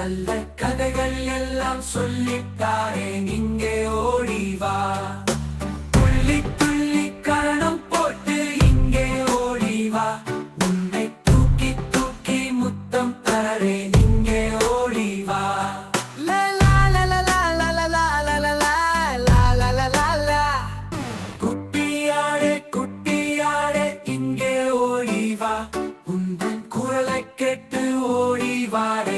நல்ல கதைகள் எல்லாம் சொல்லித்தாரே இங்கே ஓடிவா துள்ளி துள்ளி கரணம் போட்டு இங்கே ஓடிவா உன்னை தூக்கி தூக்கி முத்தம் தரே இங்கே ஓடிவா குட்டியாடே குட்டியாடே இங்கே ஓடிவா உந்தன் குரலை கேட்டு ஓடிவாரே